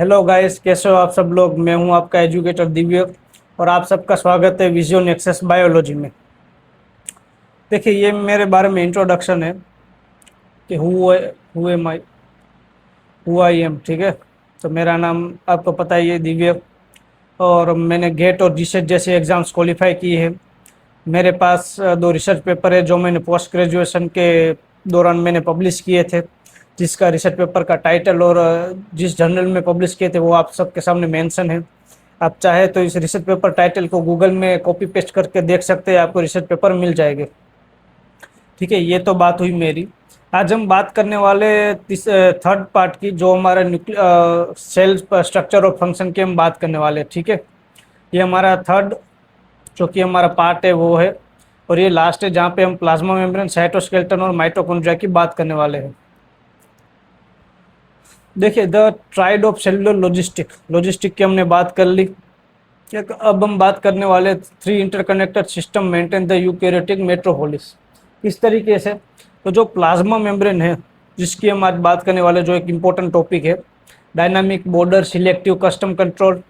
Hello guys, कैसे हो आप सब लोग। मैं हूं आपका एजुकेटर दिव्य और आप सबका स्वागत है विजुअल एक्सेस बायोलॉजी में। देखिए, ये मेरे बारे में इंट्रोडक्शन है कि who am I, who I am. ठीक है, तो मेरा नाम आपको पता ही है, दिव्य। और मैंने गेट और जीसेट जैसे एग्ज़ाम्स क्वालिफाई किए हैं। मेरे पास दो रिसर्च पेपर है जो मैंने पोस्ट ग्रेजुएशन के दौरान मैंने पब्लिश किए थे, जिसका रिसर्च पेपर का टाइटल और जिस जर्नल में पब्लिश किए थे वो आप सबके सामने मेंशन है। आप चाहे तो इस रिसर्च पेपर टाइटल को गूगल में कॉपी पेस्ट करके देख सकते हैं, आपको रिसर्च पेपर मिल जाएंगे। ठीक है, ये तो बात हुई मेरी। आज हम बात करने वाले थर्ड पार्ट की, जो हमारा सेल स्ट्रक्चर और फंक्शन की हम बात करने वाले हैं। ठीक है, ये हमारा थर्ड जो कि हमारा पार्ट है वो है। और ये लास्ट है जहाँ पे हम प्लाज्मा मेम्ब्रेन, साइटोस्केलेटन और माइटोकॉन्ड्रिया की बात करने वाले हैं। देखिए, the tried of cellular logistic की हमने बात कर ली। अब हम बात करने वाले three interconnected system maintain the eukaryotic metropolis. इस तरीके से तो जो प्लाज्मा मेम्ब्रेन है, जिसकी हम आज बात करने वाले, जो एक इम्पोर्टेंट टॉपिक है, dynamic border, selective custom control.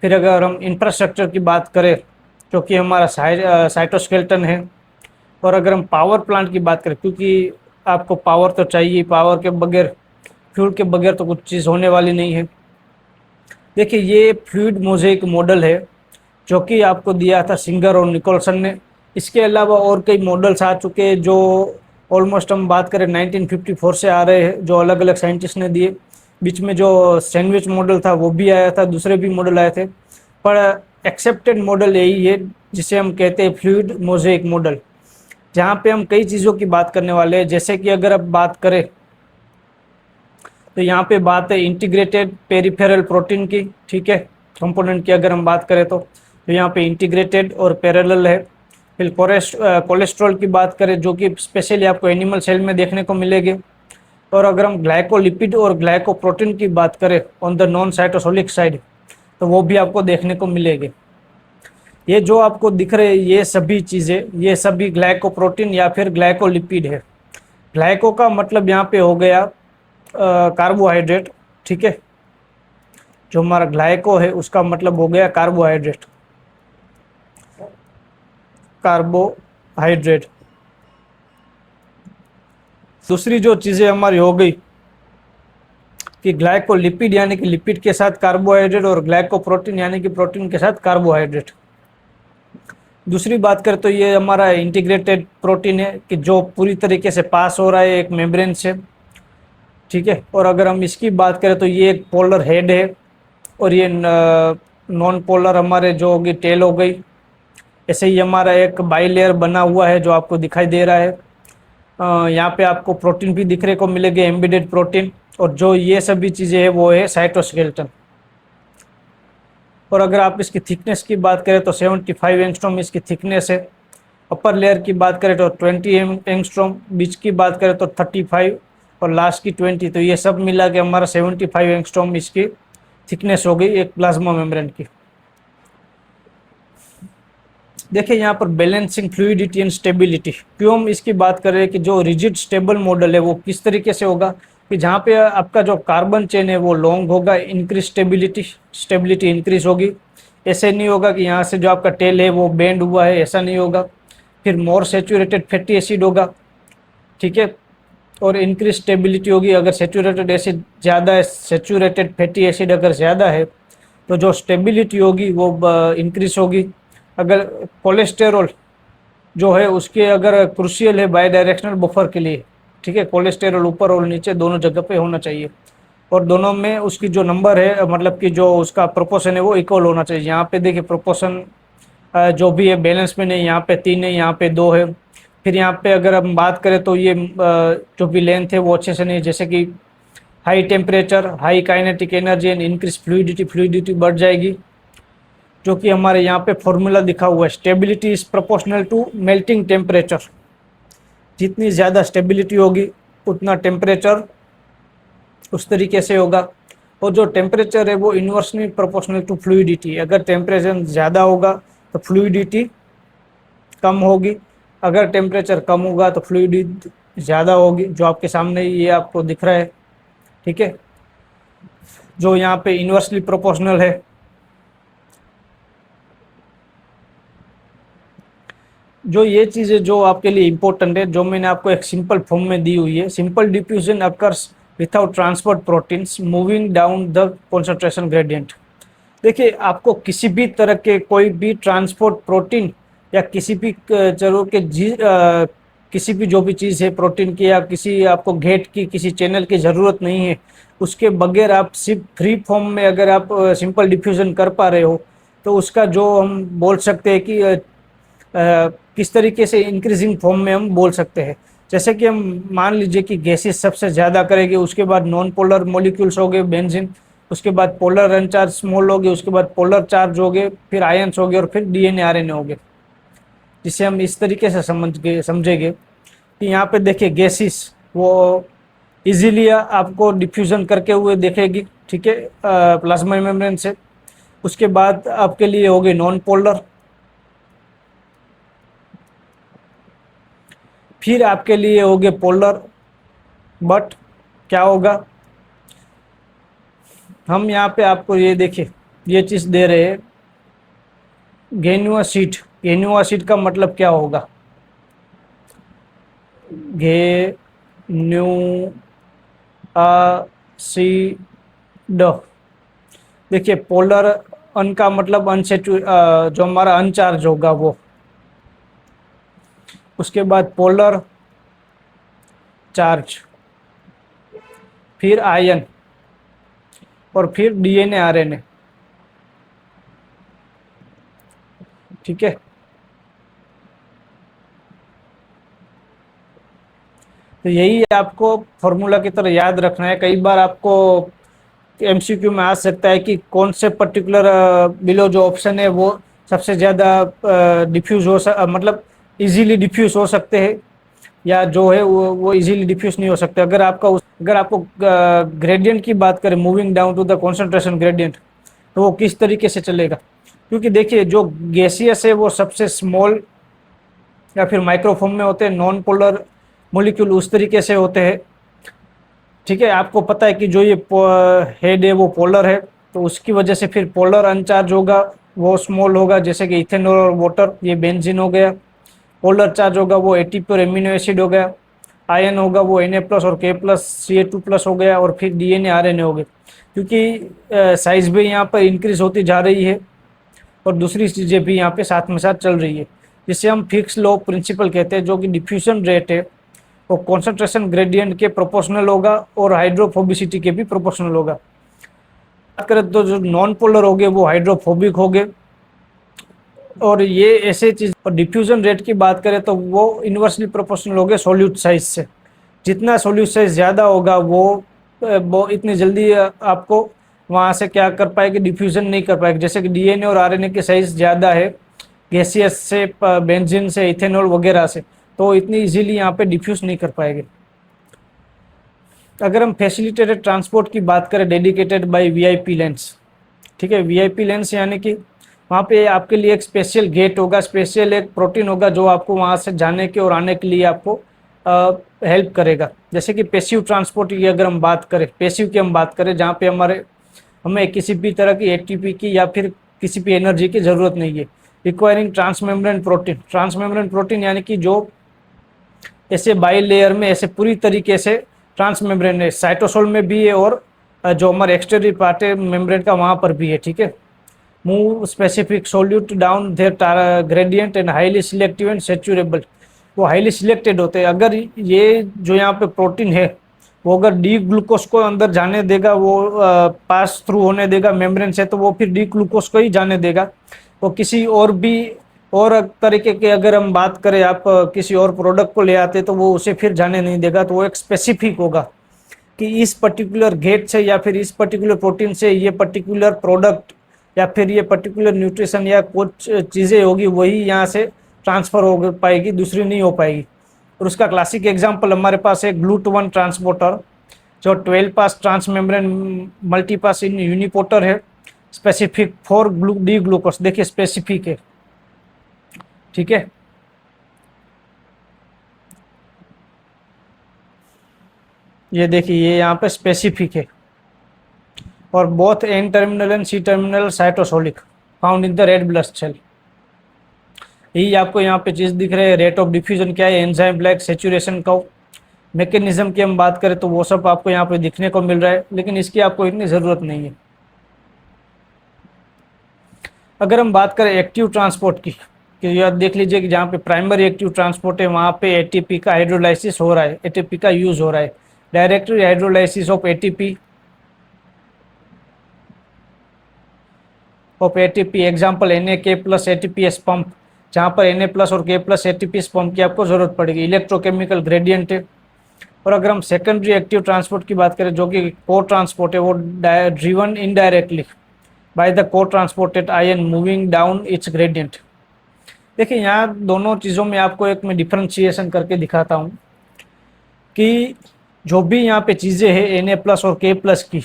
फिर अगर हम इंफ्रास्ट्रक्चर की बात करें, जो कि हमारा साइटोस्केलेटन है। और अगर हम पावर प्लांट की बात करें, क्योंकि आपको पावर तो चाहिए, पावर के बगैर, फ्लूइड के बगैर तो कुछ चीज़ होने वाली नहीं है। देखिए, ये फ्लूइड मोज़ेक मॉडल है जो कि आपको दिया था सिंगर और निकोलसन ने। इसके अलावा और कई मॉडल्स आ चुके हैं जो ऑलमोस्ट हम बात करें 1954 से आ रहे हैं, जो अलग अलग साइंटिस्ट ने दिए। बीच में जो सैंडविच मॉडल था वो भी आया था, दूसरे भी मॉडल आए थे, पर एक्सेप्टेड मॉडल यही है जिसे हम कहते हैं फ्लूइड मोज़ेक मॉडल, जहाँ पे हम कई चीज़ों की बात करने वाले हैं। जैसे कि अगर अब बात करें तो यहाँ पे बात है इंटीग्रेटेड पेरिफेरल प्रोटीन की। ठीक है, कंपोनेंट की अगर हम बात करें तो यहाँ पे इंटीग्रेटेड और पैरेलल है। फिर कोलेस्ट्रॉल की बात करें, जो कि स्पेशली आपको एनिमल सेल में देखने को मिलेंगे। और अगर हम ग्लाइकोलिपिड और ग्लाइकोप्रोटीन की बात करें on the non cytosolic side, तो वो भी आपको देखने को मिलेंगे। ये जो आपको दिख रहे हैं ये सभी चीज़ें, ये सभी ग्लाइकोप्रोटीन या फिर ग्लाइकोलिपिड है। ग्लाइको का मतलब यहाँ पे हो गया कार्बोहाइड्रेट। ठीक है, जो हमारा ग्लाइको है उसका मतलब हो गया कार्बोहाइड्रेट। कार्बोहाइड्रेट। दूसरी जो चीज़ें हमारी हो गई कि ग्लाइकोलिपिड यानी कि लिपिड के साथ कार्बोहाइड्रेट, और ग्लाइकोप्रोटीन यानी कि प्रोटीन के साथ कार्बोहाइड्रेट। दूसरी बात करें तो ये हमारा इंटीग्रेटेड प्रोटीन है कि जो पूरी तरीके से पास हो रहा है एक मेम्ब्रेन से। ठीक है, और अगर हम इसकी बात करें तो ये एक पोलर हेड है, और ये नॉन पोलर हमारे जो होगी टेल हो गई। ऐसे ही हमारा एक बाइलेयर बना हुआ है जो आपको दिखाई दे रहा है। यहाँ पे आपको प्रोटीन भी दिखने को मिलेंगे, एम्बेडेड प्रोटीन। और जो ये सभी चीज़ें हैं वो है साइटोस्केलेटन। और अगर आप इसकी थिकनेस की बात करें तो 75 एंगस्ट्रॉम इसकी थिकनेस है। अपर लेयर की बात करें तो 20 एंगस्ट्रॉम, बीच की बात करें तो 35, और लास्ट की 20। तो ये सब मिला के हमारा 75 एंगस्ट्रॉम इसकी थिकनेस हो गई एक प्लाज्मा मेम्ब्रेन की। देखिए, यहाँ पर बैलेंसिंग फ्लूइडिटी एंड स्टेबिलिटी, क्यों हम इसकी बात कर रहे हैं कि जो रिजिड स्टेबल मॉडल है वो किस तरीके से होगा कि जहाँ पे आपका जो कार्बन चेन है वो लॉन्ग होगा, इंक्रीज स्टेबिलिटी इंक्रीज होगी। ऐसे नहीं होगा कि यहाँ से जो आपका टेल है वो बेंड हुआ है, ऐसा नहीं होगा। फिर मोर सेचुरेटेड फैटी एसिड होगा। ठीक है, और इंक्रीज स्टेबिलिटी होगी। अगर सेचुरेटेड एसिड ज़्यादा है, सेचुरेटेड फैटी एसिड अगर ज़्यादा है, तो जो स्टेबिलिटी होगी वो इंक्रीज होगी। अगर कोलेस्टेरॉल जो है उसके अगर क्रूशियल है बाई डायरेक्शनल बफर के लिए। ठीक है, कोलेस्टेरॉल ऊपर और नीचे दोनों जगह पे होना चाहिए, और दोनों में उसकी जो नंबर है, मतलब कि जो उसका प्रोपोर्शन है वो इक्वल होना चाहिए। यहाँ पे देखिए प्रोपोर्शन जो भी है बैलेंस में नहीं, यहाँ पे 3 है, यहाँ पे 2 है। फिर यहाँ पे अगर हम बात करें तो ये जो भी लेंथ है वो अच्छे से नहीं, जैसे कि high temperature, high kinetic energy and increase fluidity बढ़ जाएगी। जो कि हमारे यहाँ पे फॉर्मूला दिखा हुआ है, stability is proportional to melting temperature. जितनी ज़्यादा स्टेबिलिटी होगी उतना टेम्परेचर उस तरीके से होगा। और जो टेम्परेचर है वो इन्वर्सली प्रोपोर्शनल टू फ्लूइडिटी। अगर टेम्परेचर ज़्यादा होगा तो फ्लूइडिटी कम होगी, अगर टेम्परेचर कम होगा तो फ्लूइडिटी ज़्यादा होगी, जो आपके सामने ये आपको दिख रहा है। ठीक है, जो यहाँ पे इन्वर्सली प्रोपोर्शनल है। जो ये चीज़ें जो आपके लिए इंपॉर्टेंट है, जो मैंने आपको एक सिंपल फॉर्म में दी हुई है, simple diffusion occurs without transport proteins moving down the concentration gradient. देखिए, आपको किसी भी तरह के कोई भी ट्रांसपोर्ट प्रोटीन या किसी भी चरों के किसी भी जो भी चीज़ है प्रोटीन की या किसी आपको गेट की किसी चैनल की ज़रूरत नहीं है। उसके बगैर आप सिर्फ फ्री फॉर्म में अगर आप सिंपल डिफ्यूज़न कर पा रहे हो, तो उसका जो हम बोल सकते हैं कि किस तरीके से इंक्रीजिंग फॉर्म में हम बोल सकते हैं। जैसे कि हम मान लीजिए कि गैसेस सबसे ज़्यादा करेंगे, उसके बाद नॉन पोलर मॉलिक्यूल्स हो गए बेंजीन, उसके बाद पोलर अनचार्ज स्मॉल हो गए, उसके बाद पोलर चार्ज हो गए, फिर आयंस हो गए और फिर डीएनए आरएनए हो गए। जिसे हम इस तरीके से समझेंगे कि यहाँ पे देखिए गैसेस वो इजीली आपको डिफ्यूजन करके हुए देखेगी, ठीक है, प्लाज्मा मेम्ब्रेन से। उसके बाद आपके लिए हो गए नॉन पोलर, फिर आपके लिए हो गए पोलर। बट क्या होगा, हम यहाँ पे आपको ये देखिए ये चीज़ दे रहे हैं गेनुआसिड। गेनुआसिड का मतलब क्या होगा, गेनुआसिड। देखिए पोलर अन का मतलब जो हमारा अनचार्ज होगा वो, उसके बाद पोलर चार्ज, फिर आयन और फिर डीएनए आरएनए, ठीक है। तो यही आपको फॉर्मूला की तरह याद रखना है। कई बार आपको एमसीक्यू में आ सकता है कि कौन से पर्टिकुलर बिलो जो ऑप्शन है वो सबसे ज़्यादा डिफ्यूज मतलब इजीली डिफ्यूज हो सकते हैं, या जो है वो इजीली डिफ्यूज नहीं हो सकते। अगर आपको ग्रेडियंट की बात करें, moving down to the concentration gradient, तो वो किस तरीके से चलेगा। क्योंकि देखिए जो गैसियस है वो सबसे स्मॉल या फिर माइक्रोफॉर्म में होते हैं, नॉन पोलर मोलिक्यूल उस तरीके से होते हैं, ठीक है। आपको पता है कि जो ये हेड है वो पोलर है, तो उसकी वजह से फिर पोलर अनचार्ज होगा वो स्मॉल होगा, जैसे कि इथेनॉल और वाटर, ये बेंजीन हो गया। पोलर चार्ज होगा वो एटीपी और एमिनो एसिड हो गया। आयन होगा वो Na+ और K+Ca2+ हो गया, और फिर डीएनए आरएनए हो गए। क्योंकि साइज भी यहाँ पर इंक्रीज होती जा रही है और दूसरी चीज़ें भी यहाँ पे साथ में साथ चल रही है, जिसे हम फिक्स लॉ प्रिंसिपल कहते हैं, जो कि डिफ्यूजन रेट है वो कॉन्सेंट्रेशन ग्रेडियंट के प्रोपोर्शनल होगा और हाइड्रोफोबिसिटी के भी प्रोपोर्शनल होगा। बात करें तो जो नॉन पोलर हो गए वो हाइड्रोफोबिक हो गए, और ये ऐसे चीज। और डिफ्यूजन रेट की बात करें तो वो इन्वर्सली प्रोपोर्शनल हो गए सोल्यूट साइज से। जितना सोल्यूट साइज ज़्यादा होगा वो इतनी जल्दी आपको वहाँ से क्या कर पाएगी, डिफ्यूजन नहीं कर पाएगी। जैसे कि डीएनए और आरएनए की साइज ज़्यादा है गैसियस से, बेंजीन से, इथेनॉल वगैरह से, तो इतनी इजीली यहाँ पे डिफ्यूज नहीं कर पाएंगे। अगर हम फैसिलिटेटेड ट्रांसपोर्ट की बात करें, डेडिकेटेड बाय वीआईपी लेंस, ठीक है। वीआईपी लेंस यानी कि वहाँ पे आपके लिए एक स्पेशल गेट होगा, स्पेशल एक प्रोटीन होगा जो आपको वहाँ से जाने के और आने के लिए आपको हेल्प करेगा। जैसे कि पैसिव ट्रांसपोर्ट की अगर हम बात करें, पैसिव की हम बात करें, जहाँ पे हमें किसी भी तरह की एटीपी की या फिर किसी भी एनर्जी की ज़रूरत नहीं है। Requiring transmembrane protein. Transmembrane protein यानी कि जो ऐसे बाई लेयर में ऐसे पूरी तरीके से ट्रांसमेम्ब्रेन है, साइटोसोल में भी है और जो हमारे एक्सटेरियर पार्ट है मेम्ब्रेन का वहाँ पर भी है, ठीक है। Move specific solute down there gradient and highly selective and saturable. वो हाईली सिलेक्टेड होते हैं। अगर ये जो यहाँ पे प्रोटीन है वो अगर डी ग्लूकोज को अंदर जाने देगा, वो पास थ्रू होने देगा मेम्ब्रेन से, तो वो फिर डी ग्लूकोज को ही जाने देगा। वो किसी और भी और तरीके के अगर हम बात करें, आप किसी और प्रोडक्ट को ले आते तो वो उसे फिर जाने नहीं देगा। तो वो एक स्पेसिफिक होगा कि इस पर्टिकुलर गेट से या फिर इस पर्टिकुलर प्रोटीन से ये पर्टिकुलर प्रोडक्ट या फिर ये पर्टिकुलर न्यूट्रिशन या कुछ चीज़ें होगी वही यहाँ से ट्रांसफ़र हो पाएगी, दूसरी नहीं हो पाएगी। और उसका क्लासिक एग्जांपल हमारे पास है GLUT1 ट्रांसपोर्टर, जो 12 पास ट्रांसमेम्ब्रेन मल्टीपास इन यूनिपोर्टर है, स्पेसिफिक फॉर डी ग्लूकोज। देखिए स्पेसिफिक है, ठीक है। ये देखिए ये यहाँ पे स्पेसिफिक है, और both N terminal and C terminal cytosolic found in the red blood cell. यही आपको यहाँ पे चीज दिख रहे हैं। रेट ऑफ डिफ्यूजन क्या है, enzyme black, saturation curve, mechanism की हम बात करें तो वो सब आपको यहाँ पे दिखने को मिल रहा है, लेकिन इसकी आपको इतनी ज़रूरत नहीं है। अगर हम बात करें एक्टिव ट्रांसपोर्ट की, कि यार देख लीजिए कि जहाँ पे प्राइमरी एक्टिव ट्रांसपोर्ट है वहाँ पे एटीपी का हाइड्रोलाइसिस हो रहा है, एटीपी का यूज हो रहा है। Direct hydrolysis of ATP example Na plus ATPase pump, जहाँ पर Na प्लस और K प्लस एटीपीएस पंप की आपको जरूरत पड़ेगी। इलेक्ट्रोकेमिकल ग्रेडियंट है। और अगर हम सेकेंडरी एक्टिव ट्रांसपोर्ट की बात करें जो कि को ट्रांसपोर्ट है, वो ड्रिवन इनडायरेक्टली बाय द को transported ion moving down it's gradient. देखिए यहाँ दोनों चीज़ों में आपको एक मैं डिफ्रेंशिएशन करके दिखाता हूँ कि जो भी यहाँ पे चीज़ें हैं Na प्लस और K प्लस की,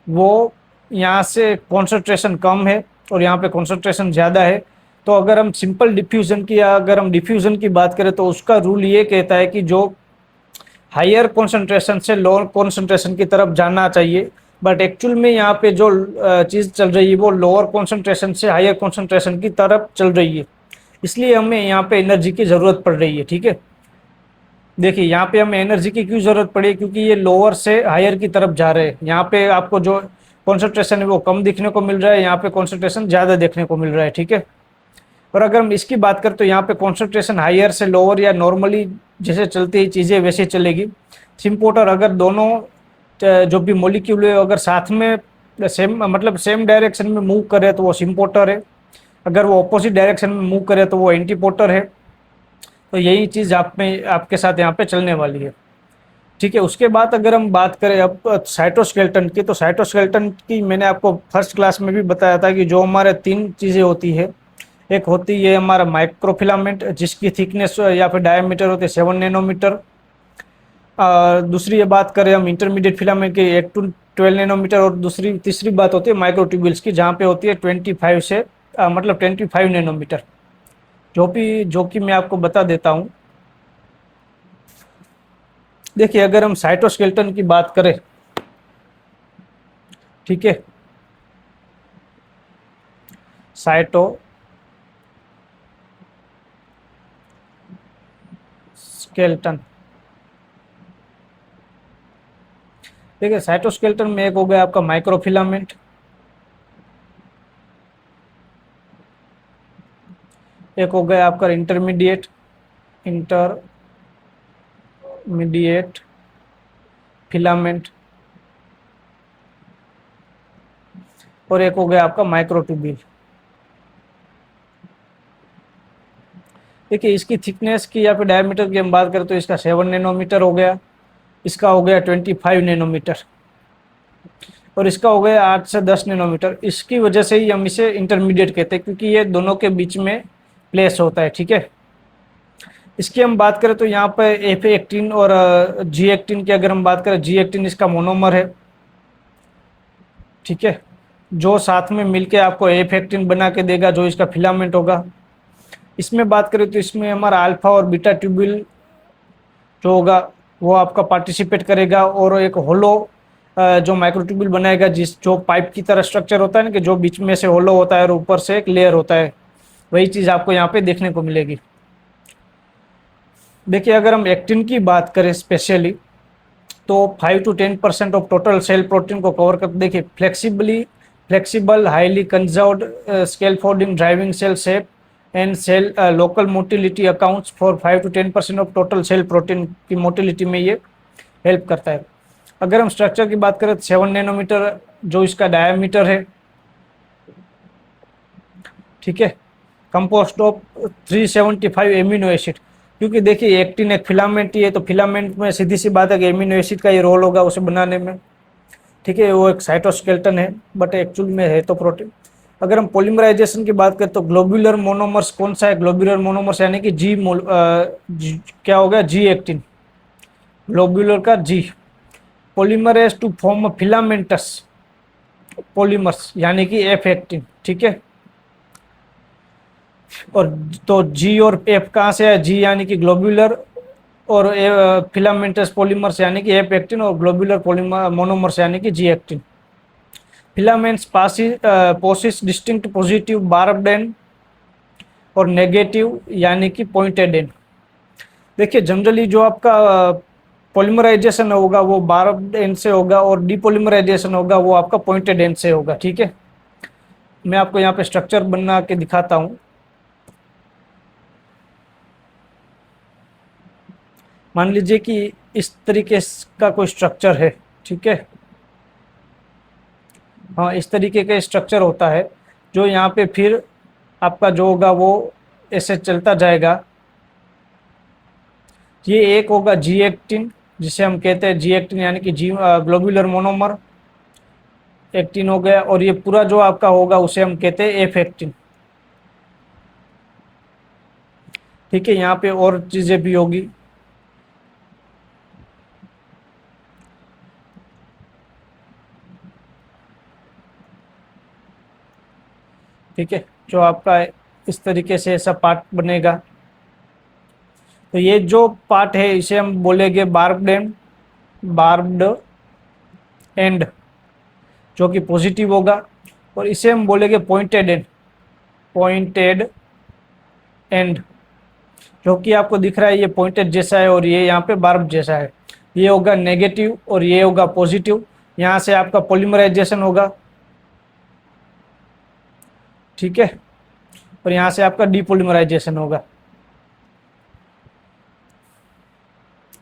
वो यहाँ से कॉन्सेंट्रेशन कम है और यहाँ पे कॉन्सेंट्रेशन ज़्यादा है। तो अगर हम सिंपल डिफ्यूज़न की या अगर हम डिफ्यूज़न की बात करें तो उसका रूल ये कहता है कि जो हायर कॉन्सेंट्रेशन से लोअर कॉन्सेंट्रेशन की तरफ जाना चाहिए, बट एक्चुअल में यहाँ पे जो चीज़ चल रही है वो लोअर कॉन्सेंट्रेशन से हायर कॉन्सेंट्रेशन की तरफ चल रही है। इसलिए हमें यहाँ पे एनर्जी की ज़रूरत पड़ रही है। ठीक है, देखिए यहाँ पे हमें एनर्जी की क्यों ज़रूरत पड़ी, क्योंकि ये लोअर से हायर की तरफ जा रहे हैं। यहाँ पे आपको जो कॉन्सेंट्रेशन है वो कम दिखने को मिल रहा है, यहाँ पे कॉन्सेंट्रेशन ज़्यादा देखने को मिल रहा है। ठीक है, और अगर हम इसकी बात करें तो यहाँ पे कॉन्सेंट्रेशन हायर से लोअर या नॉर्मली जैसे चलती है चीज़ें वैसे चलेगी। सिम्पोर्टर अगर दोनों जो भी मॉलिक्यूल है अगर साथ में सेम मतलब सेम डायरेक्शन में मूव करे तो वो सिम्पोर्टर है, अगर वो ऑपोजिट डायरेक्शन में मूव करे तो वो एंटीपोर्टर है। तो यही चीज़ आप में आपके साथ यहाँ पे चलने वाली है। ठीक है, उसके बाद अगर हम बात करें अब साइटोस्केलेटन की, तो साइटोस्केलेटन की मैंने आपको फर्स्ट क्लास में भी बताया था कि जो हमारे 3 चीज़ें होती है। एक होती है हमारा माइक्रोफिलामेंट जिसकी थिकनेस या फिर डायमीटर होती है 7 नैनोमीटर। दूसरी ये बात करें हम इंटरमीडिएट फिलामेंट की 8 to 12 नैनोमीटर, और तीसरी बात होती है माइक्रोट्यूब्यूल्स की जहाँ पे होती है 25 से मतलब 25 नैनोमीटर, जो कि मैं आपको बता देता हूँ। देखिए अगर हम साइटोस्केलेटन की बात करें, ठीक है, साइटोस्केलेटन, ठीक है, साइटोस्केलेटन में एक हो गया आपका माइक्रोफिलामेंट, एक हो गया आपका इंटरमीडिएट फिलामेंट, और एक हो गया आपका माइक्रोट्यूब्यूल। देखिए इसकी थिकनेस की या फिर डायमीटर की हम बात करें तो इसका 7 नैनोमीटर हो गया, इसका हो गया 25 नैनोमीटर, और इसका हो गया 8 से 10 नैनोमीटर। इसकी वजह से ही हम इसे इंटरमीडिएट कहते हैं क्योंकि ये दोनों के बीच में प्लेस होता है। ठीक है, इसकी हम बात करें तो यहाँ पर एफ एक्टिन और जी एक्टिन की अगर हम बात करें, जी एक्टिन इसका मोनोमर है। ठीक है, जो साथ में मिलके आपको एफ एक्टिन बना के देगा जो इसका फिलामेंट होगा। इसमें बात करें तो इसमें हमारा अल्फा और बीटा ट्यूब्यूल जो होगा वो आपका पार्टिसिपेट करेगा, और एक होलो जो माइक्रोट्यूब्यूल बनाएगा जो पाइप की तरह स्ट्रक्चर होता है ना, कि जो बीच में से होलो होता है और ऊपर से एक लेयर होता है, वही चीज़ आपको यहाँ पे देखने को मिलेगी। देखिए अगर हम एक्टिन की बात करें स्पेशली तो 5 to 10% of total cell protein को कवर कर। देखिए flexible highly conserved scaffolding driving cell shape and cell local motility accounts for 5 to 10% of total cell protein की मोटिलिटी में ये हेल्प करता है। अगर हम स्ट्रक्चर की बात करें तो 7 नैनोमीटर जो इसका डायमीटर है। ठीक है, कंपोस्ट ऑफ 375 एमिनो एसिड, क्योंकि देखिए एक्टिन एक फिलामेंट ही है तो फिलामेंट में सीधी सी बात है कि एमिनो एसिड का ये रोल होगा उसे बनाने में। ठीक है, वो एक साइटोस्केलेटन है बट एक्चुअल में है तो प्रोटीन। अगर हम पॉलीमराइजेशन की बात करें तो ग्लोब्यूलर मोनोमर्स कौन सा है, ग्लोब्यूलर मोनोमर्स यानी कि क्या हो गया, जी एक्टिन, ग्लोब्यूलर का G. Polymerize to form filamentous polymers यानी कि एफ एक्टिन। ठीक है, और तो जी और एफ कहाँ से है, जी यानी कि ग्लोब्यूलर और फिलामेंटस पॉलीमर्स यानी कि एफ एक्टिन, और ग्लोब्यूलर पॉलीमर मोनोमर्स यानी कि G actin. Filaments possess distinct positive barbed end और नेगेटिव यानी कि पॉइंटेड एंड। देखिए जनरली जो आपका पॉलीमराइजेशन होगा वो बार्ब्ड एंड से होगा और डीपॉलीमराइजेशन होगा वो आपका पॉइंटेड एंड से होगा। ठीक है, मैं आपको यहाँ पे स्ट्रक्चर बना के दिखाता हूँ। मान लीजिए कि इस तरीके का कोई स्ट्रक्चर है। ठीक है, हाँ इस तरीके का स्ट्रक्चर होता है जो यहाँ पे फिर आपका जो होगा वो ऐसे चलता जाएगा। ये एक होगा जी एक्टिन, जिसे हम कहते हैं जी एक्टिन यानी कि जी ग्लोबुलर मोनोमर एक्टिन हो गया, और ये पूरा जो आपका होगा उसे हम कहते हैं एफ एक्टिन। ठीक है, यहाँ पे और चीजें भी होगी। ठीक है, जो आपका इस तरीके से ऐसा पार्ट बनेगा। तो ये जो पार्ट है इसे हम बोलेंगे बार्ब्ड एंड, जो कि पॉजिटिव होगा, और इसे हम बोलेंगे पॉइंटेड एंड, जो कि आपको दिख रहा है ये पॉइंटेड जैसा है और ये यहाँ पे बार्ब जैसा है। ये होगा नेगेटिव और ये होगा पॉजिटिव। यहाँ से आपका पॉलीमराइजेशन होगा। ठीक है, और यहाँ से आपका डीपॉलीमराइजेशन होगा।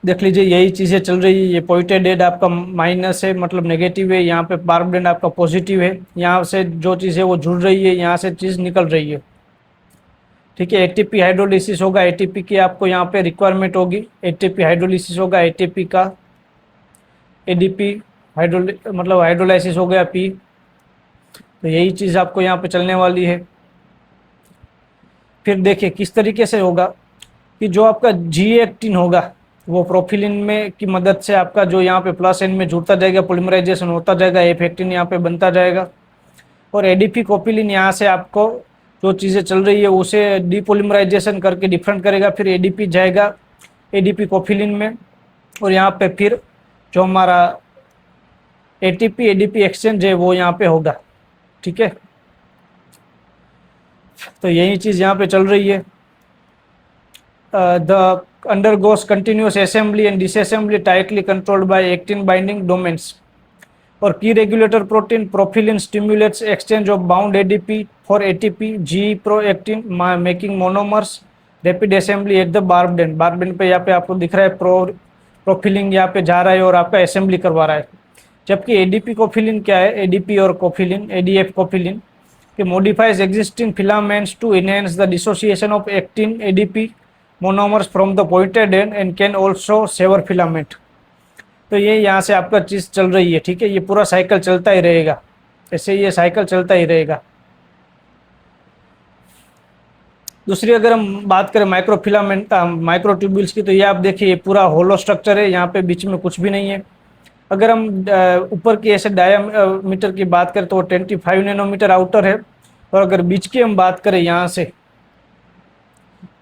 देख लीजिए यही चीज़ें चल रही है। ये पॉइंटेड एंड आपका माइनस है, मतलब नेगेटिव है। यहाँ पे बार्ब्ड एंड आपका पॉजिटिव है। यहाँ से जो चीज़ है वो जुड़ रही है, यहाँ से चीज़ निकल रही है। ठीक है, एटीपी हाइड्रोलिसिस होगा। एटीपी की आपको यहाँ पे रिक्वायरमेंट होगी। एटीपी हाइड्रोलिसिस होगा, एटीपी का एडीपी मतलब हाइड्रोलाइसिस हो गया पी। तो यही चीज़ आपको यहाँ पे चलने वाली है। फिर देखिए किस तरीके से होगा कि जो आपका जी एक्टिन होगा वो प्रोफिलिन में की मदद से आपका जो यहाँ पे प्लस एन में जुड़ता जाएगा, पॉलीमराइजेशन होता जाएगा, एफ एक्टिन यहाँ पे बनता जाएगा। और एडीपी कोपिलिन यहाँ से आपको जो चीज़ें चल रही है उसे डीपॉलीमराइजेशन करके डिफरेंट करेगा। फिर एडीपी जाएगा एडीपी कोफिलिन में, और यहाँ पे फिर जो हमारा एटीपी एडीपी एक्सचेंज है वो यहाँ पे होगा। ठीक है, तो यही चीज़ यहाँ पे चल रही है। The undergoes continuous assembly and disassembly tightly controlled by actin binding domains. और की regulator protein profilin stimulates exchange of bound ADP for ATP G proactin making monomers rapid assembly at the barbed end. Barbed end पे यहाँ पे आपको दिख रहा है प्रोफिलिन यहाँ पे जा रहा है और आपका असेंबली करवा रहा है। जबकि एडीपी कोफिलिन क्या है, एडीपी और कोफिलिन एडीएफ कोफिलिन कि modifies existing filaments to enhance the dissociation of actin ADP monomers from the pointed end and can also sever filament। तो ये यहाँ से आपका चीज़ चल रही है। ठीक है, ये पूरा साइकिल चलता ही रहेगा, ऐसे ये साइकिल चलता ही रहेगा। दूसरी अगर हम बात करें माइक्रोट्यूब्यूल्स की, तो ये आप देखिए ये पूरा होलो स्ट्रक्चर है, यहाँ पे बीच में कुछ भी नहीं है। अगर हम ऊपर की ऐसे डायामीटर की बात करें तो वो 25 नैनोमीटर आउटर है, और अगर बीच की हम बात करें यहाँ से,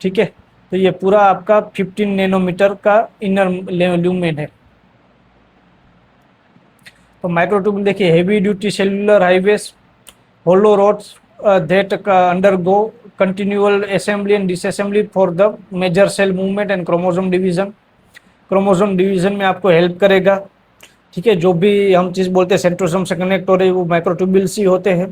ठीक है, तो ये पूरा आपका 15 नैनोमीटर का इनर ल्यूमेन है। तो माइक्रोट्यूब्यूल देखिए heavy duty cellular highways hollow rods that undergo continual assembly and disassembly for the major cell movement and chromosome division. Chromosome division में आपको हेल्प करेगा। ठीक है, जो भी हम चीज़ बोलते हैं सेंट्रोसोम से कनेक्ट हो रही है वो माइक्रोट्यूब्यूल्स ही होते हैं।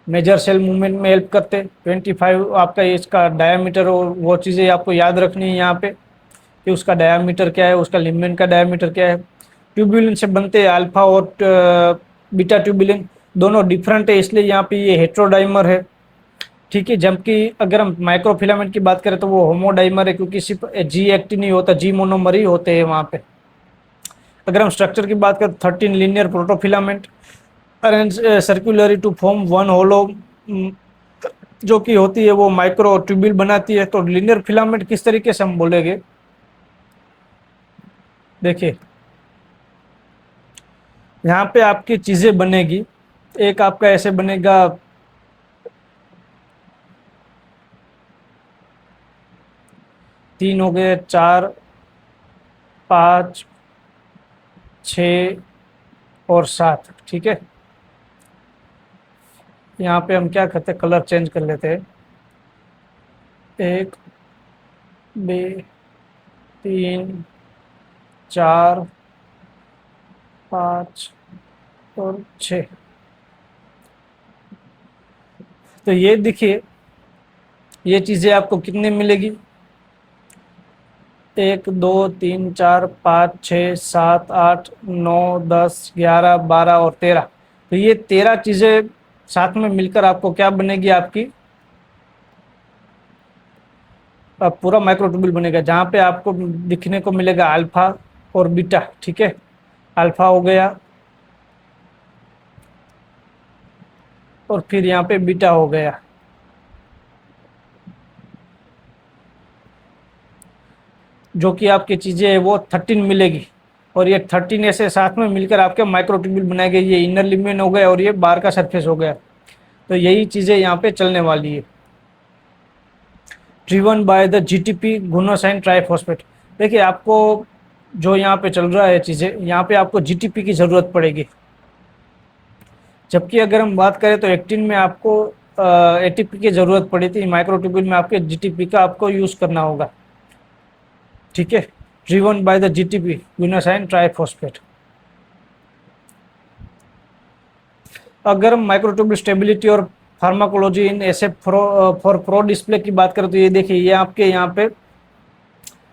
मेजर सेल मूवमेंट में हेल्प करते हैं। 25 आपका इसका डायामीटर, और वो चीज़ें आपको याद रखनी है यहाँ पे कि उसका डायामीटर क्या है, उसका लिम्बेन का डायामीटर क्या है। ट्यूब्यूलिन से बनते हैं अल्फा और बीटा ट्यूब्यूलिन, दोनों डिफरेंट है, इसलिए यहाँ पे ये हेट्रोडाइमर है। ठीक है, जबकि अगर हम माइक्रोफिलामेंट की बात करें तो वो होमोडाइमर है, क्योंकि सिर्फ जी एक्टिन ही होता, जी मोनोमर ही होते हैं वहाँ पे। अगर हम स्ट्रक्चर की बात करें 13 linear protofilament arrange circularly to form one hollow, जो कि होती है वो माइक्रो ट्यूब्यूल बनाती है। तो लीनियर फिलामेंट किस तरीके से हम बोलेंगे, देखिए यहाँ पे आपकी चीज़ें बनेगी। एक आपका ऐसे बनेगा, तीन हो गए, 4, 5, 6 और 7। ठीक है, यहाँ पे हम क्या करते हैं, कलर चेंज कर लेते हैं। 1 2 3 4 5 और 6। तो ये देखिए, ये चीज़ें आपको कितने मिलेगी, 1 2 3 4 5 6 7 8 9 10 11 12 और 13। तो ये 13 चीज़ें साथ में मिलकर आपको क्या बनेगी, आपकी पूरा माइक्रोट्यूबुल बनेगा, जहाँ पे आपको दिखने को मिलेगा अल्फा और बीटा। ठीक है, अल्फा हो गया और फिर यहाँ पे बीटा हो गया। जो कि आपकी चीज़ें है वो 13 मिलेगी, और ये 13 ऐसे साथ में मिलकर आपके माइक्रोट्यूबुल बनाए गए। ये इनर लिम्बिन हो गया और ये बाहर का सरफेस हो गया। तो यही चीज़ें यहाँ पे चलने वाली है, driven by the GTP guanosine triphosphate. देखिए, आपको जो यहाँ पे चल रहा है चीज़ें, यहाँ पे आपको जीटीपी की ज़रूरत पड़ेगी, जबकि अगर हम बात करें तो एक्टिन में आपको एटीपी की ज़रूरत पड़ी थी। माइक्रोट्यूबुल में आपके जीटीपी का आपको यूज़ करना होगा। ठीक है, driven by the GTP guanosine triphosphate. अगर हम माइक्रोट्यूबुल स्टेबिलिटी और फार्माकोलॉजी इन ऐसे फॉर प्रो डिस्प्ले की बात करें तो ये देखिए, ये आपके यहाँ पे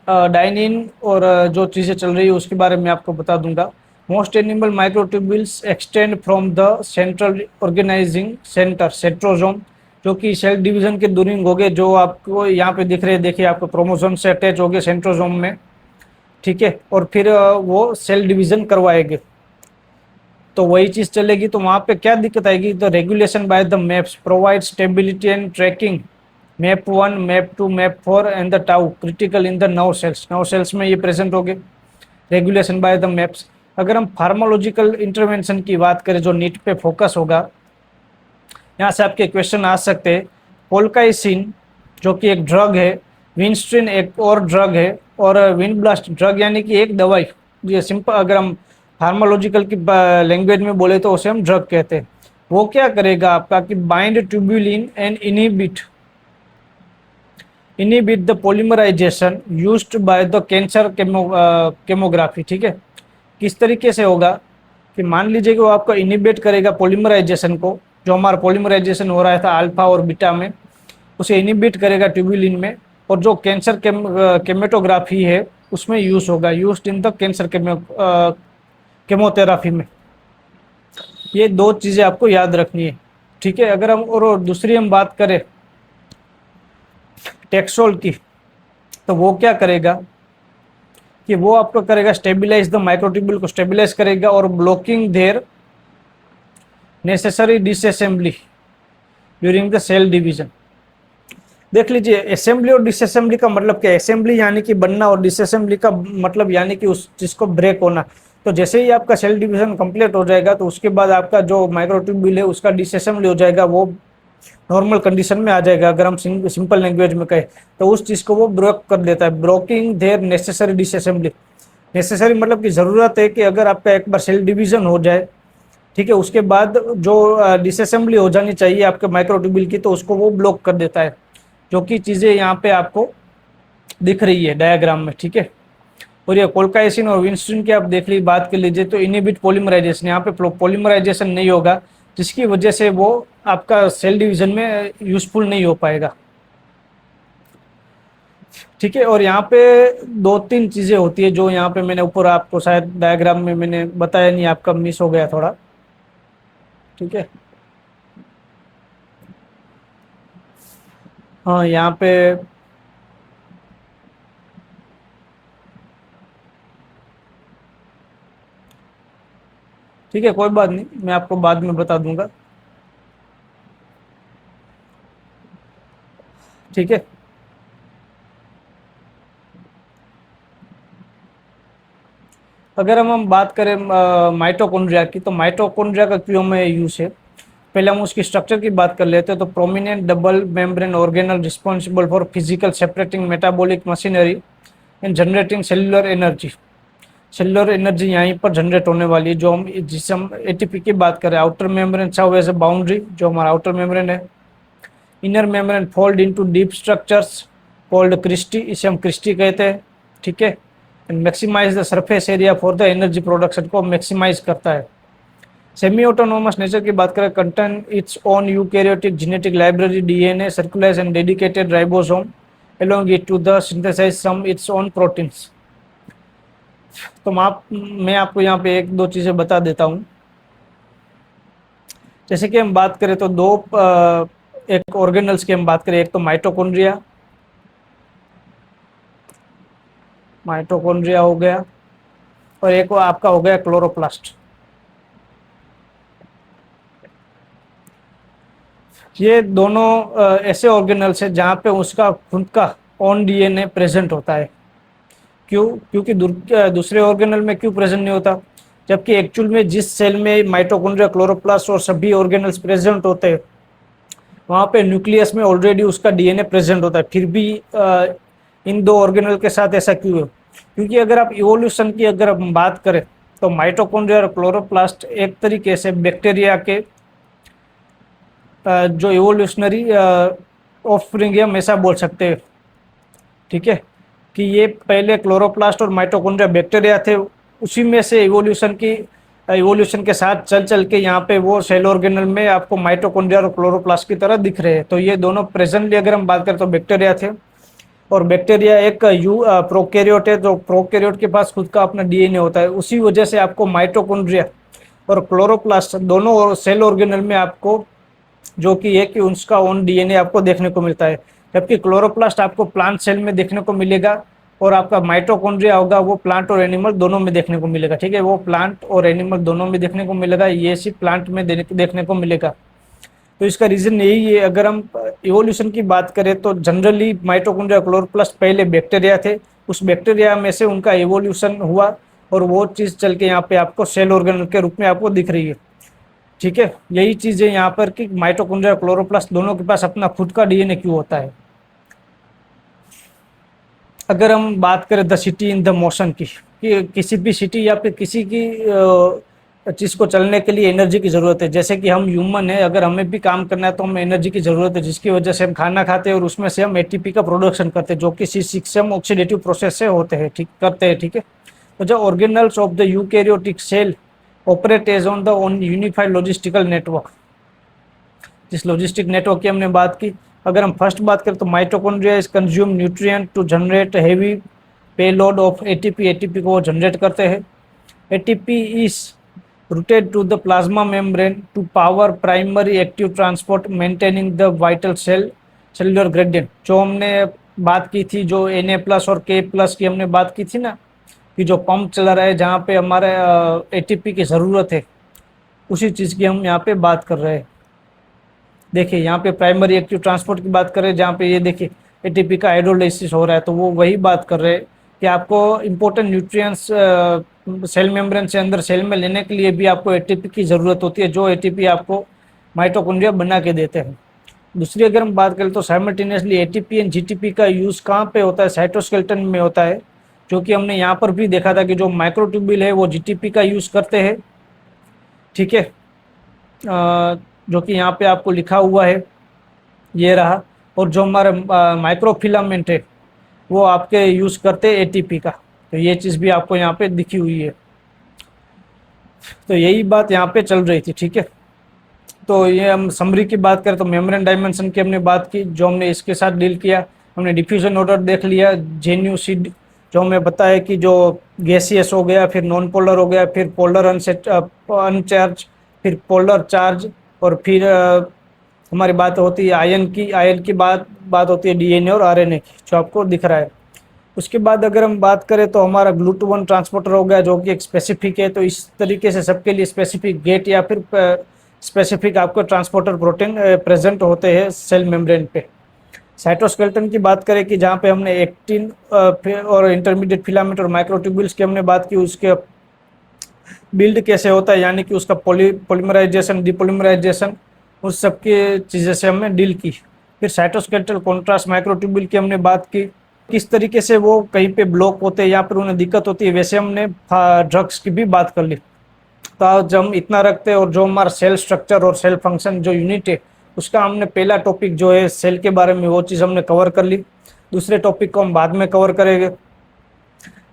डाइनिन और जो चीज़ें चल रही है उसके बारे में आपको बता दूंगा। Most animal microtubules extend from the central organizing centre centrosome, जो कि सेल डिवीजन के दूरिंग हो गए, जो आपको यहाँ पे दिख रहे हैं। देखिए, आपको क्रोमोसोम से अटैच हो गए सेंट्रोजोम में। ठीक है, और फिर वो सेल डिवीजन करवाएंगे, तो वही चीज़ चलेगी। तो वहाँ पे क्या दिक्कत आएगी, the regulation by the MAPs provide stability and tracking MAP 1 MAP 2 MAP 4 and the tau critical in the nerve cells में ये प्रेजेंट हो गए, रेगुलेशन बाय द मैप्स। अगर हम फार्माकोलॉजिकल इंटरवेंशन की बात करें जो नीट पे फोकस होगा, यहाँ से आपके क्वेश्चन आ सकते हैं। पोलकाइसिन जो कि एक ड्रग है, विनस्ट्रिन एक और ड्रग है, और विनब्लास्ट ड्रग यानी कि एक दवाई। ये सिंपल अगर हम फार्माकोलॉजिकल की लैंग्वेज में बोले तो उसे हम ड्रग कहते हैं। वो क्या करेगा आपका कि bind tubulin and inhibit the polymerization used by the cancer chemography. ठीक है, किस तरीके से होगा कि मान लीजिए कि वो आपको इनिबिट करेगा पॉलीमराइजेशन को, जो हमारा पॉलीमराइजेशन हो रहा था अल्फा और बीटा में, उसे इनिबिट करेगा ट्यूबुलिन में, और जो कैंसर केमेटोग्राफी है उसमें यूज होगा, used in the cancer chemotherapy में। ये दो चीज़ें आपको याद रखनी है। ठीक है, अगर हम और दूसरी हम बात करें टेक्सोल की, तो वो क्या करेगा कि वो आपको करेगा स्टेबिलाइज द माइक्रोट्यूबुल को स्टेबिलाइज करेगा, और blocking their necessary disassembly during the cell division. देख लीजिए, असेंबली और डिसअसेंबली का मतलब क्या है। असेंबली यानी कि बनना, और डिसअसेंबली का मतलब यानी कि उस चीज को ब्रेक होना। तो जैसे ही आपका सेल डिवीजन कंप्लीट हो जाएगा, तो उसके बाद आपका जो माइक्रोट्यूबुल है उसका डिसअसेंबली हो जाएगा, वो नॉर्मल कंडीशन में आ जाएगा। अगर हम सिंपल लैंग्वेज में कहें तो उस चीज़ को वो ब्रेक कर देता है, blocking their necessary disassembly. Necessary मतलब कि ज़रूरत है कि अगर आपका एक बार सेल डिवीजन हो जाए, ठीक है, उसके बाद जो डिसअसेंबली हो जानी चाहिए आपके माइक्रोट्यूबुल की, तो उसको वो ब्लॉक कर देता है, जो कि चीज़ें यहाँ पे आपको दिख रही है डायग्राम में। ठीक है, और ये कोलकाइसिन और विंस्ट्रिन की आप देख ली बात कर लीजिए, तो इनिबिट पॉलीमराइजेशन, यहाँ पे पॉलीमराइजेशन नहीं होगा, जिसकी वजह से वो आपका सेल डिवीजन में यूजफुल नहीं हो पाएगा। ठीक है, और यहाँ पे दो तीन चीज़ें होती है जो यहाँ पे मैंने ऊपर आपको शायद डायग्राम में मैंने बताया नहीं, आपका मिस हो गया थोड़ा। ठीक है, हाँ, यहाँ पे ठीक है, कोई बात नहीं, मैं आपको बाद में बता दूंगा। ठीक है, अगर हम बात करें माइटोकॉन्ड्रिया की, तो माइटोकॉन्ड्रिया का क्यों में यूज है, पहले हम उसकी स्ट्रक्चर की बात कर लेते हैं। तो prominent double membrane organelle responsible for physical separating metabolic machinery and generating cellular energy. Cellular energy यहीं पर जनरेट होने वाली है, जो हम जिसे हम एटीपी की बात करें। Outer membrane serve as a boundary, जो हमारा आउटर मेम्ब्रेन है। Inner membrane fold into deep structures called cristae, इसे हम क्रिस्टी कहते हैं, ठीक है। And maximize the surface area for the energy production को मैक्सिमाइज करता है। सेमी ऑटोनोमस नेचर की बात करें, contain its own eukaryotic genetic library, DNA circles and dedicated ribosome along it to the synthesize some its own proteins। तो मैं आपको यहाँ पे एक दो चीजें बता देता हूँ। जैसे कि हम बात करें तो दो एक ऑर्गेनल्स की हम बात करें, एक तो माइटोकॉन्ड्रिया, माइटोकॉन्ड्रिया हो गया, और एक आपका हो गया क्लोरोप्लास्ट। ये दोनों ऐसे ऑर्गेनल्स है जहाँ पे उसका खुद का ओन डीएनए प्रेजेंट होता है। क्यों? क्योंकि दूसरे ऑर्गेनल में क्यों प्रेजेंट नहीं होता? जबकि एक्चुअल में जिस सेल में माइटोकॉन्ड्रिया, क्लोरोप्लास्ट और सभी ऑर्गेनल्स प्रेजेंट होते हैं, वहाँ पे न्यूक्लियस में ऑलरेडी उसका डीएनए प्रेजेंट होता है। फिर भी इन दो ऑर्गेनल के साथ ऐसा क्यों है? क्योंकि अगर आप इवोल्यूशन की अगर हम बात करें तो माइटोकॉन्ड्रिया और क्लोरोप्लास्ट एक तरीके से बैक्टीरिया के जो इवोल्यूशनरी ऑफस्प्रिंग है, हम ऐसा बोल सकते हैं, ठीक है। कि ये पहले क्लोरोप्लास्ट और माइटोकॉन्ड्रिया बैक्टीरिया थे, उसी में से इवोल्यूशन के साथ चल चल के यहाँ पे वो सेल ऑर्गेनल में आपको माइटोकॉन्ड्रिया और क्लोरोप्लास्ट की तरह दिख रहे हैं। तो ये दोनों प्रेजेंटली अगर हम बात करें तो बैक्टीरिया थे, और बैक्टीरिया एक प्रोकैरियोट है, तो प्रोकैरियोट के पास खुद का अपना डीएनए होता है। उसी वजह से आपको माइटोकॉन्ड्रिया और क्लोरोप्लास्ट दोनों सेल ऑर्गेनल में आपको जो कि है कि उसका ओन डीएनए आपको देखने को मिलता है। जबकि क्लोरोप्लास्ट आपको प्लांट सेल में देखने को मिलेगा, और आपका माइटोकॉन्ड्रिया होगा वो प्लांट और एनिमल दोनों में देखने को मिलेगा, ठीक है। वो प्लांट और एनिमल दोनों में देखने को मिलेगा, ये सिर्फ प्लांट में देखने को मिलेगा। तो इसका रीजन यही है। अगर हम इवोल्यूशन की बात करें तो जनरली माइटोकॉन्ड्रिया, क्लोरोप्लास्ट पहले बैक्टीरिया थे, उस बैक्टीरिया में से उनका इवोल्यूशन हुआ, और वो चीज़ चल के यहाँ पे आपको सेल ऑर्गेनल के रूप में आपको दिख रही है, ठीक है। यही चीज़ है यहाँ पर कि माइटोकॉन्ड्रिया और क्लोरोप्लास्ट दोनों के पास अपना खुद का डीएनए क्यों होता है। अगर हम बात करें the city in the motion की, कि किसी भी सिटी या फिर किसी की चीज़ को चलने के लिए एनर्जी की ज़रूरत है। जैसे कि हम ह्यूमन है, अगर हमें भी काम करना है तो हमें एनर्जी की ज़रूरत है, जिसकी वजह से हम खाना खाते हैं और उसमें से हम एटीपी का प्रोडक्शन करते हैं, जो कि C6 से हम ऑक्सीडेटिव प्रोसेस से होते हैं, ठीक है। तो जो organelles of the eukaryotic cell operate as on the own unified logistical network. जिस लॉजिस्टिक नेटवर्क की हमने बात की, अगर हम फर्स्ट बात करें तो mitochondria is consume nutrient to generate heavy payload of ATP, ATP को जनरेट करते हैं। ATP is routed to the plasma membrane to power primary active transport maintaining the vital cellular gradient. जो हमने बात की थी, जो Na+ और K+ की हमने बात की थी ना, कि जो पंप चला रहा है जहाँ पे हमारे एटीपी की ज़रूरत है, उसी चीज़ की हम यहाँ पे बात कर रहे हैं। देखिए यहाँ पे प्राइमरी एक्टिव ट्रांसपोर्ट की बात करें, जहाँ पे ये देखिए एटीपी का हाइड्रोलाइसिस हो रहा है, तो वो वही बात कर रहे हैं कि आपको इम्पोर्टेंट न्यूट्रिएंट्स सेल मेम्ब्रेन से अंदर सेल में लेने के लिए भी आपको एटीपी की ज़रूरत होती है, जो एटीपी आपको माइटोकॉन्ड्रिया बना के देते हैं। दूसरी अगर हम बात करें तो साइमल्टेनियसली एटीपी एंड जीटीपी का यूज़ कहाँ पे होता है? साइटोस्केलेटन में होता है, जो कि हमने यहाँ पर भी देखा था कि जो माइक्रोट्यूब्यूल है वो जीटीपी का यूज़ करते हैं, ठीक है। जो कि यहाँ पे आपको लिखा हुआ है, ये रहा। और जो हमारा माइक्रोफिलामेंट है वो आपके यूज़ करते हैं एटीपी का, तो ये चीज़ भी आपको यहाँ पे दिखी हुई है। तो यही बात यहाँ पे चल रही थी, ठीक है। तो ये हम समरी की बात करें तो मेम्ब्रेन डायमेंशन की हमने बात की, जो हमने इसके साथ डील किया। हमने डिफ्यूजन ऑर्डर देख लिया, जेन्यूसिड, जो हमें बताया कि जो गैसियस हो गया, फिर नॉन पोलर हो गया, फिर पोलर अनचार्ज, फिर पोलर चार्ज, और फिर हमारी बात होती है आयन की बात होती है डीएनए और आरएनए की, जो आपको दिख रहा है। उसके बाद अगर हम बात करें तो हमारा GLUT1 ट्रांसपोर्टर हो गया, जो कि एक स्पेसिफिक है। तो इस तरीके से सबके लिए स्पेसिफिक गेट या फिर स्पेसिफिक आपको ट्रांसपोर्टर प्रोटीन प्रेजेंट होते हैं सेल मेम्ब्रेन पे। साइटोस्केलेटन की बात करें कि जहाँ पे हमने एक्टिन और इंटरमीडिएट फिलामेंट और माइक्रोट्यूब्यूल्स की हमने बात की, उसके बिल्ड कैसे होता है, यानी कि उसका पॉलीमराइजेशन, डिपॉलीमराइजेशन, उस सब की चीज़ें से हमने डील की। फिर साइटोस्केलेटल कॉन्ट्रास्ट माइक्रोट्यूब्यूल की हमने बात की, किस तरीके से वो कहीं पे ब्लॉक होते हैं या फिर उन्हें दिक्कत होती है, वैसे हमने ड्रग्स की भी बात कर ली। तो आज हम इतना रखते हैं, और जो हमारा सेल स्ट्रक्चर और सेल फंक्शन जो यूनिट है उसका हमने पहला टॉपिक जो है सेल के बारे में, वो चीज़ हमने कवर कर ली। दूसरे टॉपिक को हम बाद में कवर करेंगे।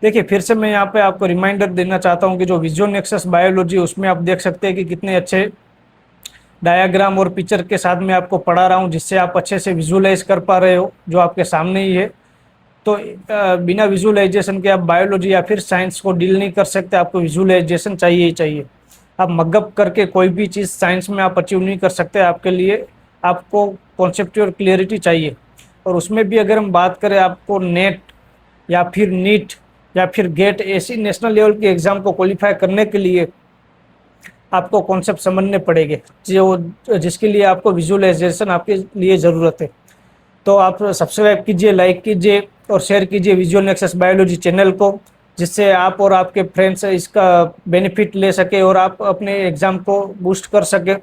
देखिए फिर से मैं यहाँ पे आपको रिमाइंडर देना चाहता हूँ कि जो विजुअल नेक्सस बायोलॉजी, उसमें आप देख सकते हैं कि कितने अच्छे डायग्राम और पिक्चर के साथ मैं आपको पढ़ा रहा हूँ, जिससे आप अच्छे से विजुअलाइज कर पा रहे हो, जो आपके सामने ही है। तो बिना विजुअलाइजेशन के आप बायोलॉजी या फिर साइंस को डील नहीं कर सकते, आपको विजुअलाइजेशन चाहिए ही चाहिए। आप मगअप करके कोई भी चीज़ साइंस में आप अचीव नहीं कर सकते, आपके लिए आपको कॉन्सेप्चुअल क्लियरिटी चाहिए। और उसमें भी अगर हम बात करें, आपको नेट या फिर नीट या फिर गेट ऐसी नेशनल लेवल की एग्ज़ाम को क्वालिफाई करने के लिए आपको कॉन्सेप्ट समझने पड़ेंगे, जो जिसके लिए आपको विजुअलाइजेशन आपके लिए ज़रूरत है। तो आप सब्सक्राइब कीजिए, लाइक कीजिए और शेयर कीजिए विजुअल नेक्सस बायोलॉजी चैनल को, जिससे आप और आपके फ्रेंड्स इसका बेनिफिट ले सके और आप अपने एग्ज़ाम को बूस्ट कर सके।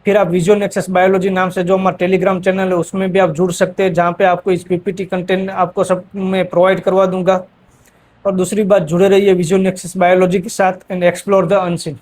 फिर आप विजुअल नेक्सस बायोलॉजी नाम से जो हमारा टेलीग्राम चैनल है उसमें भी आप जुड़ सकते हैं, जहाँ पे आपको इस पीपीटी कंटेंट आपको सब मैं प्रोवाइड करवा दूंगा। और दूसरी बात, जुड़े रहिए विजुअल नेक्सस बायोलॉजी के साथ एंड एक्सप्लोर द अनसीन।